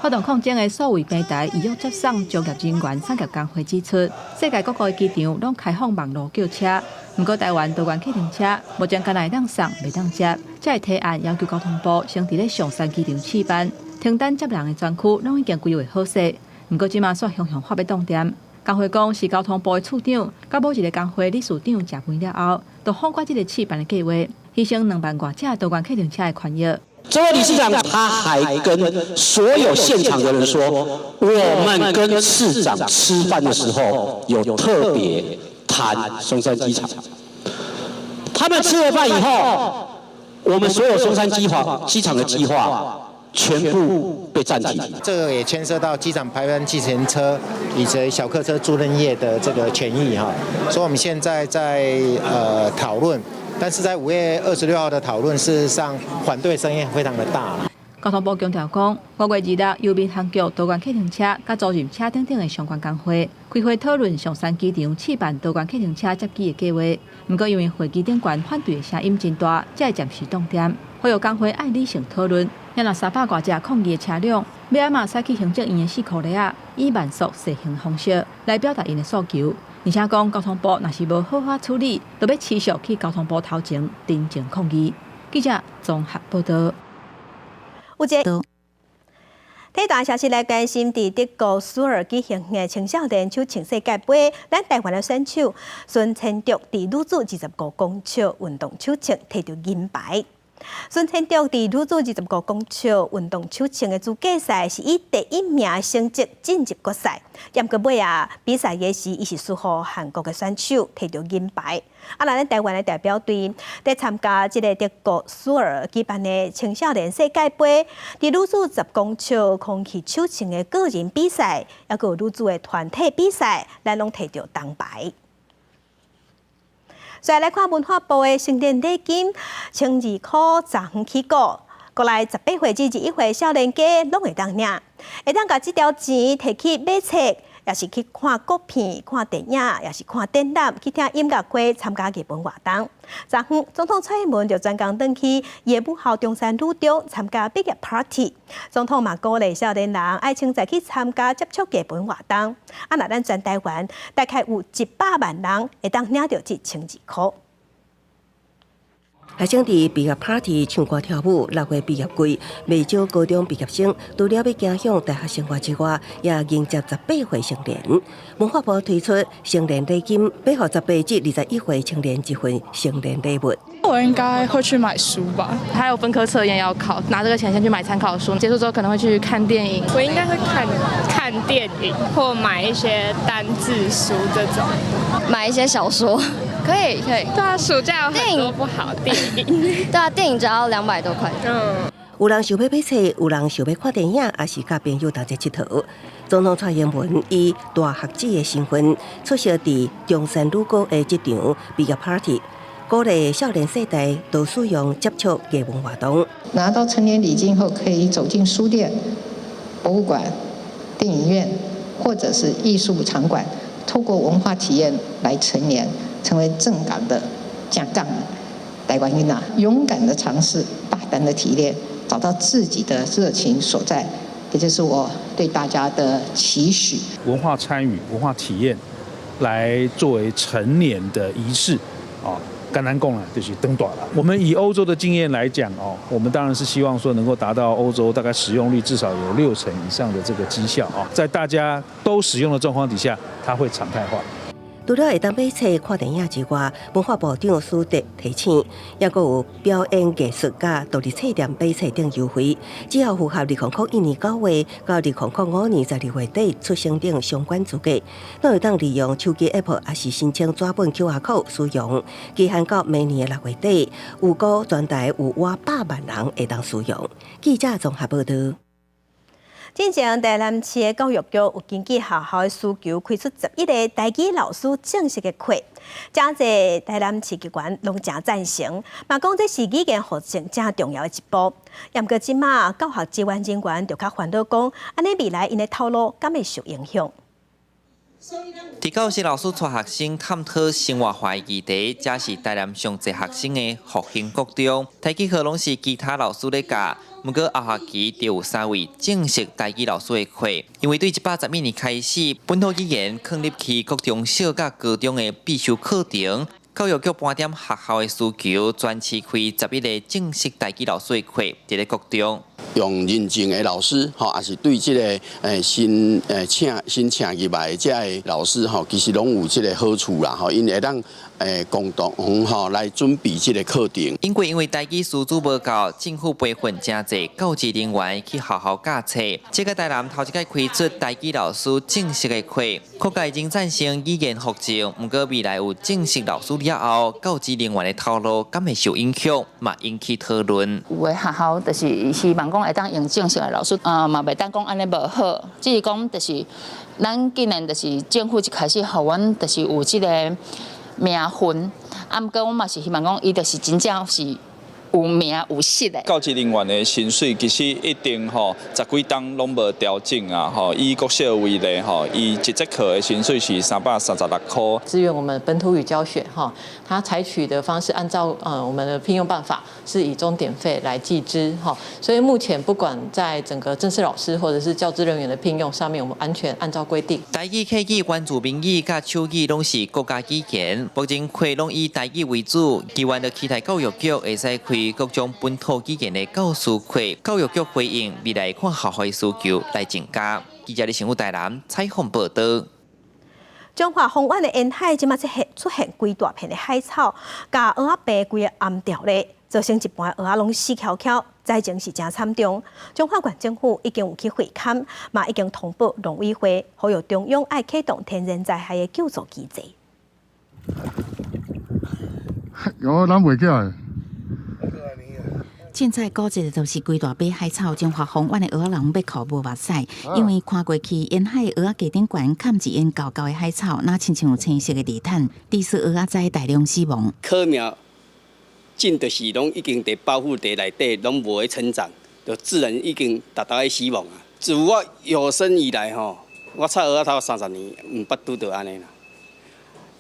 活动抗争的所谓平台，已约接送就业人员产业工会指出，世界各国的机场拢开放网络叫车，不过台湾多元客运车目前敢若会当送袂当接，才会提案要求交通部先伫咧上山机场试办，停单接人的专区拢已经规划好势。不过即马煞向发要动点，工会讲是交通部的处长，甲某一个工会理事长食饭了后，就放过这个试办的计划，牺牲2万多架多元客运车的权益。这位理事长他还跟所有现场的人说，我们跟市长吃饭的时候有特别谈松山机场。他们吃了饭以后，我们所有松山机场的计划全部被暂停。这个也牵涉到机场排班计程车以及小客车租赁业的这个权益哈，所以我们现在在讨论。但是在5月26号的讨论，事实上反对声音非常的大。交通部强调讲，5月2日，由民航局多元客运车、甲租赁车等的相关工会开会讨论上山机场试办多元客运车接机的计划。不过因为会议顶悬反对的声音真大，才会暂时冻点。会有工会爱理性讨论，也若300多架抗议的车辆，要按嘛采取行政院的4库例啊，以慢速实行方式来表达因的诉求。而且讲交通部若是无好好处理，就要持续去交通部头前真正抗议。记者综合报道。有一个体大消息来关心，伫德国苏尔举行的青少年手枪世界杯，咱台湾的选手孙千竹伫女子25公尺运动手枪摕到银牌。孙千竹伫女子25公尺运动手枪的资格赛是以第1名成绩进入决赛，不过尾比赛的时，伊是输予韩国的选手，摕到银牌。咱台湾的代表队在参加这个德国苏尔举办的青少年世界杯，伫女子10公尺空气手枪的个人比赛，还有女子的团体比赛，咱拢摕到铜牌。再来看文化部的成年礼金，12块10元起购，过来18岁至21岁少年家拢会当领，会当把这条钱摕去买册，也是去看国片、看电影，也是看展览，去听音乐会，参加艺文活动。昨昏，总统蔡英文就专工登去业务校中山女中参加毕业 party。总统嘛鼓励少年人爱青再去参加接触艺文活动。那咱全台湾大概有100万人会当领到这12块。学生伫毕业 party 唱歌跳舞，6月毕业季，未少高中毕业生除了要走向大学生活之外，也迎接18岁成年。文化部推出成年礼金，给予18至21岁青年一份成年礼物。我应该会去买书吧，还有分科测验要考，拿这个钱先去买参考书，结束之后可能会去看电影。我应该会看电影，或买一些单字书这种，买一些小说。可以。对啊，暑假有很多不好电影。对啊，电影只要200多块。有人想要买册，有人想要看电影，也是甲朋友同齐佚佗。总统蔡英文以大学子的身份出席伫中山女高的这场毕业 party， 鼓励少年世代都使用接触艺文活动。拿到成年礼金后，可以走进书店、博物馆、电影院，或者是艺术场馆，透过文化体验来成年，成为正港的正港台湾囡仔，勇敢的尝试，大胆的提炼，找到自己的热情所在，也就是我对大家的期许。文化参与、文化体验，来作为成年的仪式，甘南贡啊，就是登短了。我们以欧洲的经验来讲我们当然是希望说能够达到欧洲大概使用率至少有60%以上的这个绩效在大家都使用的状况底下，它会常态化。除了会当买册、看电影之外，文化部长苏德提醒，也阁有表演艺术家独立册店买册等优惠，只要符合2001年9月到2005年12月底出生等相关资格，都会当利用手机 App 也是申请纸本 QR code 使用，期限到明年的6月底。有估全台有约100万人会当使用。记者综合报道。进前，台南市的教育局有根据学校的需求，开出11个台语老师正式的课，真侪台南市机关拢真赞成，嘛讲这是语言学习真重要的一步。不过，即马教学资源人员就较烦恼讲，安尼未来因的头路敢会受影响。伫教室老师带学生探讨生活化议题，这是台南上侪学生的复兴国中。台语课拢是其他老师咧教。不过下学期就有3位正式台语老师的课，因为对112年开始，本土语言创立起国中小甲高中的必修课程。教育局盘点学校的需求，专市开11个正式台语老师的课，伫咧国中。用认证的老师，也是对这个新请入来的这个老师，其实拢有这个好处啦，因为当共同来准备这个课程。因为台语师资无够，政府培训真侪教职人员去学校教册。这个台南头一届开出台语老师正式的课，课界已经赞成语言复习，不过未来有正式老师了后，教职人员的头路敢会受影响，嘛引起讨论。有的学校就是希望讲会当用正式的老师，嘛袂当讲安尼无好，只是讲就是咱既然就是政府一开始互阮就是有这个名分，不过我嘛是希望讲伊就是真正是有名有实的。教职人员的薪水其实一定10几档拢无调整啊，以国小为例伊一节课的薪水是336块。支援我们本土语教学它采取的方式按照我们的聘用办法是以钟点费来计支所以目前不管在整个正式老师或者是教职人员的聘用上面，我们完全按照规定。台语、客语、原住民语甲手语拢是国家语言，目前课拢以台语为主，希望的期待教育局会使开对于各种本土语言的教师会，教育局回应未来看学校的需求来增加。记者李成武台南采访报道。中华风湾的沿海即马出现规大片的海草，甲蚵仔病规个暗掉咧，造成一半蚵仔拢死翘翘，灾情是真惨重。中华县政府已经有去会勘，嘛已经通报农委会，呼吁中央爱启动天然灾害的救助机制。我諗袂起來。凊彩估计就是规大把海草，中华风湾的蚵仔人要哭无目屎，因为看过去沿海蚵仔价顶悬砍一沿高高的海草，那亲像有青色的地毯，致使蚵仔仔大量死亡。棵苗种就是拢已经伫保护地内底，拢无会成长，就自然已经达到死亡啊！自我有生以来吼，我插蚵仔头30年，毋捌拄到安尼啦。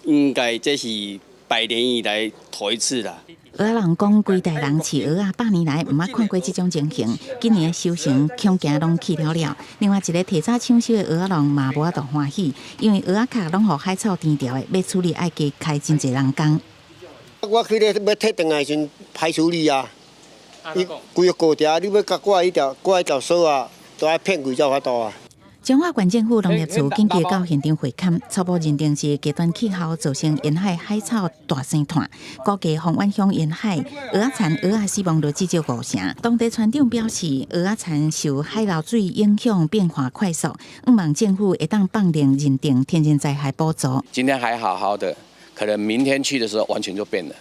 应该这是100年以来头一次啦。蚵仔人讲，规代人饲蚵仔100年来，毋捌看过这种情形。今年的收成恐惊拢去了了。另外一个提早抢收的蚵仔人嘛无法度欢喜，因为蚵仔壳拢互海草填掉的，要处理爱加开真侪人工。我去咧要摕转来时阵歹处理啊！伊规个高条，你要甲挂一条锁啊，都爱骗贵才有法度啊。中华县政府农业处紧急到现场会勘，初步认定是极端气候造成沿海海草大生炭，估计凤湾乡沿海蚵仔产、蚵仔死亡率至少5成。当地船长表示，蚵仔产受海流水影响变化快速，希望政府会当放领认定天然灾害补助。今天还好好的，可能明天去的时候完全就变了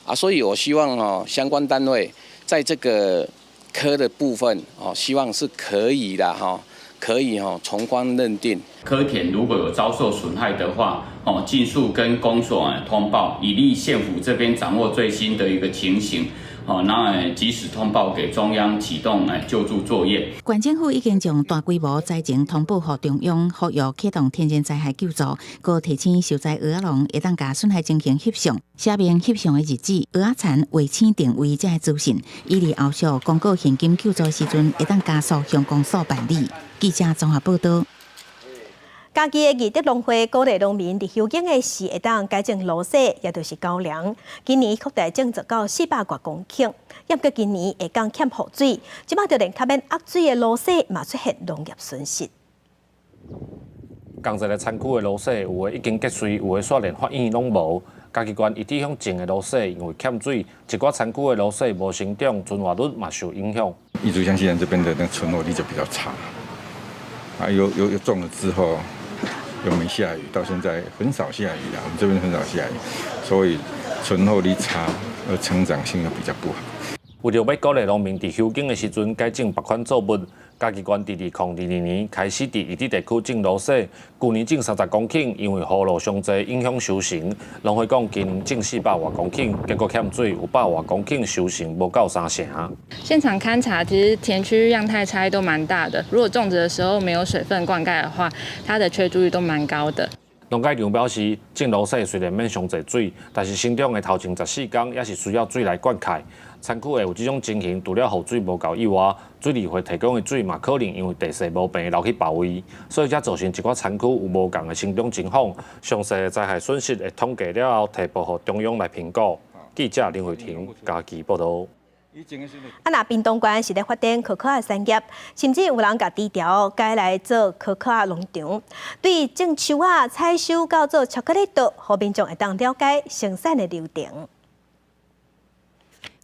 啊！所以我希望相关单位在这个科的部分希望是可以的可以从宽认定。科田如果有遭受损害的话，尽速跟公所通报，以利县府这边掌握最新的一个情形。那及时通报给中央，启动救助作业。县政府已经将大规模灾情通报给中央，呼吁启动天然灾害救助，搁提醒受灾蚵仔农会当甲损害情形翕相，写明翕相的日子、蚵仔田卫星定位这些资讯，以利后续公告现金救助时阵会当加速向公所办理。记者综合报道。家己的义德农会鼓励农民伫休耕的时会当改种落雪，也就是高粱。今年扩大种植到400多公顷，也过今年会降欠雨水，即马就连较免压水的落雪嘛出现农业损失。同一个产区的落雪，有的已经结水，有的煞连发现拢无。家己县一地向种的落雪，因为欠水，一寡产区的落雪无成长，存活率嘛受影响。义竹乡西南这边的那存活率就比较差，有种了之后。又没下雨，到现在很少下雨啊，我们这边很少下雨，所以存活率差，而成长性又比较不好。为了要鼓励农民伫休耕的时阵改种别款作物，家己县伫2022年开始伫伊地地区种落雪，去年种30公顷，因为雨露上济影响收成。农会讲今年种400多公顷，结果欠水有100多公顷收成无到3成。现场勘查，其实田区样态差异都蛮大的。如果种植的时候没有水分灌溉的话，它的缺水率都蛮高的。农改场表示，种落雪虽然免上济水，但是生长的头前14天也是需要水来灌溉。产区会有这种情形，除了雨水无够以外，水利会提供的水嘛可能因为地势无平流去别位，所以才造成一寡产区有无共的生长情况。详细的灾害损失会统计了后，提报给中央来评估。记者林慧婷家己报道。那屏东县是咧发展可可仔产业，甚至有人甲低调改来做可可仔农场，对种树仔采收到做巧克力豆，互民众会当了解生产的流程。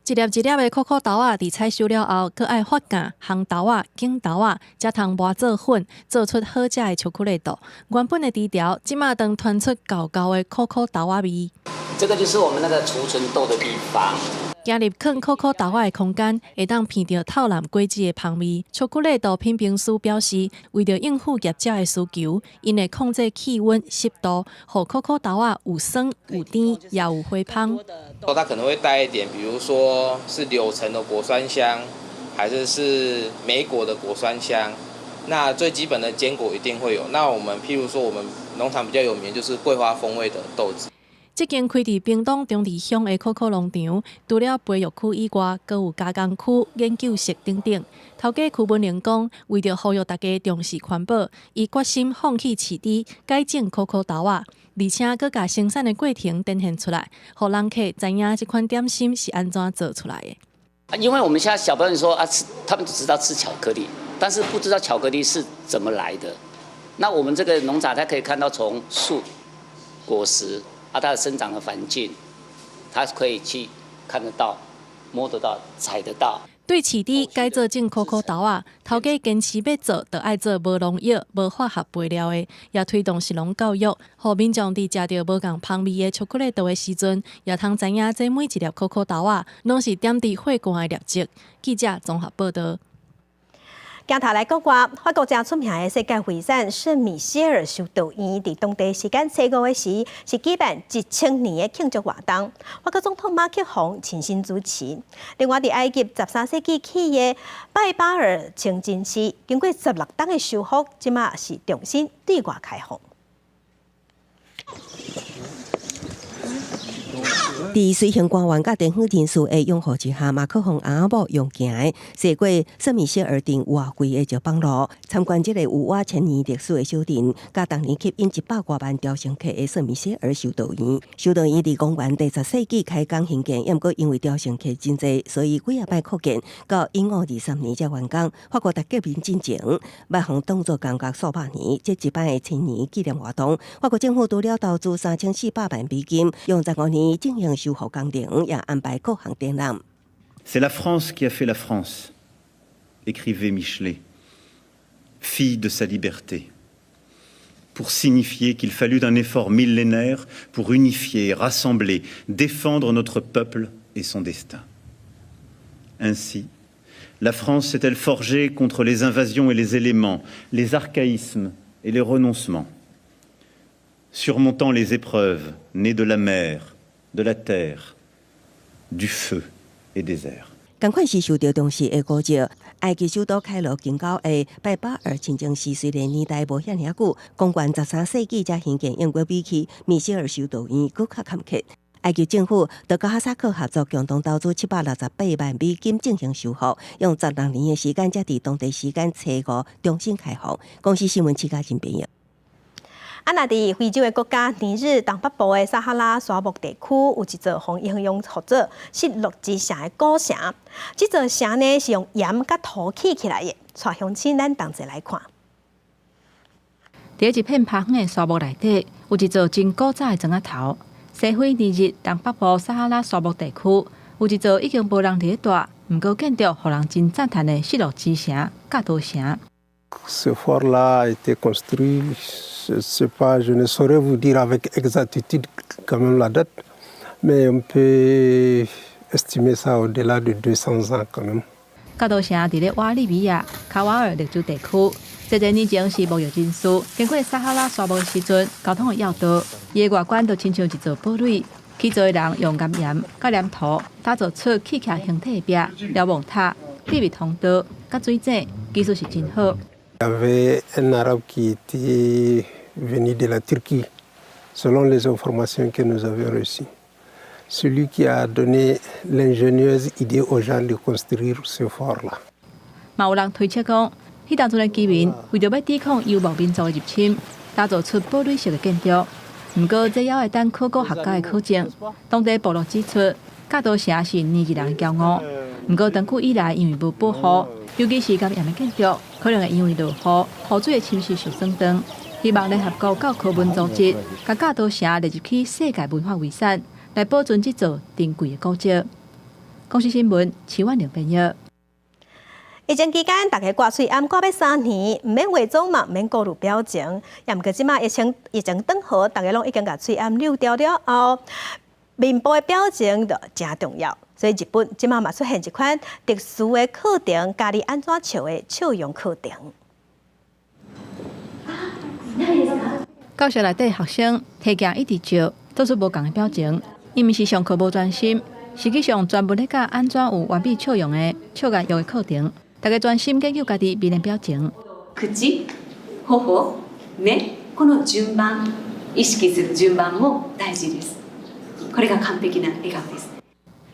一粒一粒的可可豆仔，伫采收了后，佮爱发芽、烘豆仔、茎豆仔，才通磨做粉，做出好食的巧克力豆。原本的低调，即马当传出厚厚的可可豆仔味。这个就是我们那个储存豆的地方。加入放可可豆仔的空间，会当闻到透蓝果汁的香味。巧克力豆品评师表示，为了应付业者的需求，因会控制气温、湿度，让可可豆仔有酸、有甜，也有回芳。它可能会带一点，比如说是柳橙的果酸香，还是莓果的果酸香。那最基本的坚果一定会有。那我们譬如说，我们农场比较有名就是桂花风味的豆子。这间开伫屏东中坜乡的可可农场，除了培育区以外，阁有加工区、研究室等等。头家曲文玲讲，为着呼吁大家重视环保，伊决心放弃饲猪，改种可可豆仔，而且阁把生产的过程展现出来，互人客知影这款点心是安怎做出来的。因为我们现在小朋友说啊，他们只知道吃巧克力，但是不知道巧克力是怎么来的。那我们这个农场，它可以看到从树、果实它的生长的环境，它可以去看得到、摸得到、采得到。对市地改做种可可豆啊，头家坚持要做，就爱做无农药、无化学肥料的，也推动食农教育，互民众伫食到无共香味的巧克力豆的时阵，也通知影这每一粒可可豆啊，拢是点伫火罐的粒质。记者综合报道。镜头来国外，法国正出名的世界会展圣米歇尔修道院，伫当地时间7月时是举办1000年的庆祝活动。法国总统马克宏亲身主持。另外，伫埃及13世纪起的拜巴尔清真寺，经过16冬的修复，即马是重新对外开放。伫随行官员甲电访人士的拥护之下，马克宏阿某用行的驶过圣米歇尔殿瓦贵的石板路，参观这个有1000年历史的小殿，甲当年吸引100多万朝圣客的圣米歇尔修道院。修道院伫公元第10世纪开工兴建，毋过因为朝圣客真济，所以几摆扩建，到1523年才完工。法国大革命进前，马航当作感觉数百年，这一摆的1000年纪念活动，法国政府除了投资3400万美金，用15年进行修复工程，也安排各项展览。C'est la France qui a fait la France, écrivait Michelet, fille de sa liberté, pour signifier qu'il fallut un effort millénaire pour unifier, rassembler, défendre notre peuple et son destin. Ainsi, la France s'est-elle forgée contre les invasions et les éléments, les archaïsmes et les renoncements, surmontant les épreuves nées de la mer, de la terre, du feu et des airs。同款是受到重视的古迹，埃及首都开罗近郊的拜巴尔清真寺，虽然年代无遐尔久，公元13世纪才兴建，英国比起米歇尔修道院更较坎坷。埃及政府和哈萨克合作，共同投资768万美金进行修复，用16年的时间，才伫当地时间7月重新开放。公司新闻七家真朋友。那伫非洲的国家尼日东北部的撒哈拉沙漠地区，有一座互形容或者失落之城的古城。这座城呢是用盐甲土砌起来的，带乡亲咱同齐来看。伫一片趴远的沙漠内底，有一座真古早的砖仔头。西非尼日东北部撒哈拉沙漠地区，有一座已经无人伫住，毋过建筑互人真赞叹的失落之城——格都城。Ce fort-là a été construit, je ne sais pas, je ne saurais vous dire avec exactitude quand même la date, mais on peut estimer ça au-delà de 200 ans quand même. 格都城伫咧瓦利比亚卡瓦尔绿洲地区，这个年前是牧羊人士经过撒哈拉沙漠的时阵，交通的要道，伊的外观就亲像一座堡垒。起造的人用岩盐、甲黏土打造出砌起来形体的壁、瞭望塔、秘密通道、甲水井，技术是真好。Il y avait un arabe qui était venu de la Turquie, selon les informations que nous avions reçues. Celui qui a donné l'ingénieuse idée aux gens de construire ce fort-là. 嘛有人推测讲，迄当阵的居民为着要抵抗游牧民族的入侵，打造出堡垒式的建筑。不过，这也会当考古学家的考证。当地部落指出，格都城是尼日人的骄傲。不过，长久以来因为无保护，尤其是岩的建筑，可能会因为落雨、雨水的侵蚀受损等。希望联合国教科文组织把格都城列入去世界文化遗产，来保存这座珍贵的古迹。公视新闻，齐万玲编译。疫情期间，大家挂嘴暗挂要3年，唔免化妆嘛，唔免过度表情。也毋过即马疫情转好，大家拢已经甲嘴暗溜掉了后，面部的表情就真重要。所以日本即马嘛出现一款特殊的课程，教你安怎笑的笑容课程。教室内底学生提镜一直笑，做出无同的表情，因为是上课无专心，实际上专门咧教安怎有完美笑容的笑颜用的课程。大家专心研究家己面的表情。口、頬、目、この順番、意識する順番も大事です。これが完璧な笑顔です。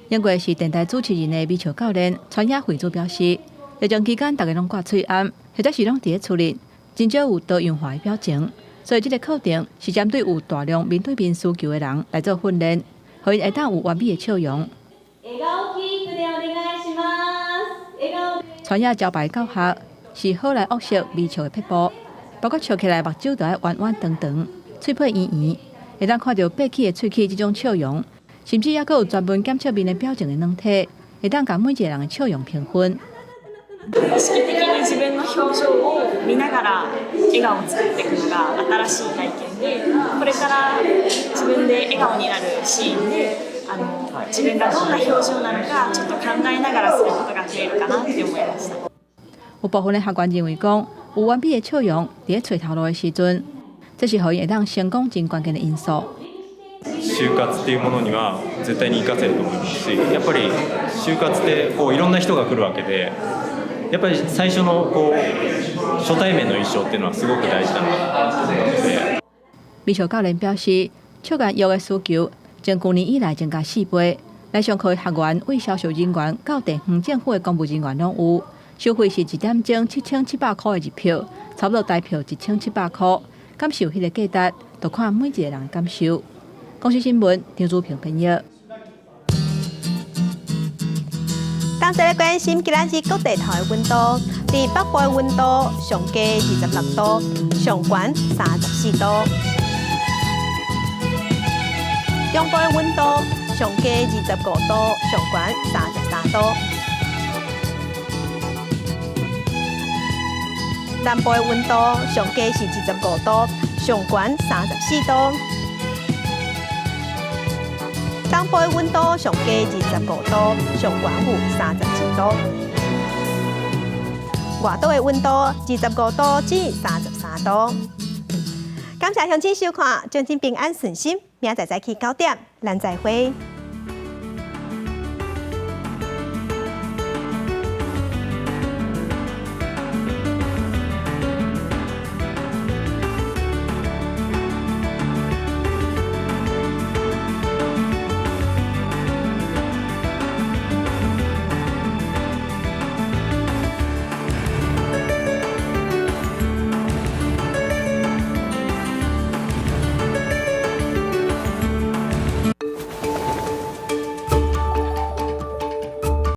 英国是电台主持人的美术教练川野惠子表示，疫情期间大家拢挂嘴暗，或者是拢伫咧厝里，真少有多样化的表情。所以这个课程是针对有大量面对面需求的人来做训练，互因会当有完美的笑容。笑顔キープでお願いします。穿野招牌教学是好来恶食微笑的撇步，包括笑起来目睭就要弯弯长长，嘴皮圆圆，会当看到闭起的喙齿这种笑容，甚至还佫有专門檢測面的表情的軟體，會當甲每一個人的笑容評分。意識的に自分の表情を見ながら笑顔を作っていくのが新しい体験で、これから自分で笑顔になるシーンで自分がどんな表情なのかちょっと考えながらすることが増えるかなって思いました。有部分的學員認為講，有完美的笑容在找頭路的時陣，這是讓伊會當成功真關鍵的因素。就活っていうものには絶対に活かせると思いますし、やっぱり就活ってこういろんな人が来るわけで。やっぱり最初の初対面の印象っていうのはすごく大事だなと思うので。美秀教練表示，笑顏藥的需求從去年以來增加4倍，來上課的學員為銷售人員到地方政府的公務人員攏有，收費是1點鐘7700塊的一票，差不多大票1700塊。感受迄個價值，就看每一個人的感受。公視新聞張祖平編譯。同時咧關心今仔日各地頭嘅溫度，在北部嘅溫度上低26度，上懸34度；中部嘅溫度上低25度，上懸33度；南部嘅溫度上低是25度，上懸34度；東部嘅溫度上低25度，上懸有32度；外島嘅溫度25度至33度。感謝鄉親收看，將真平安順心，明仔早起9點，咱再會。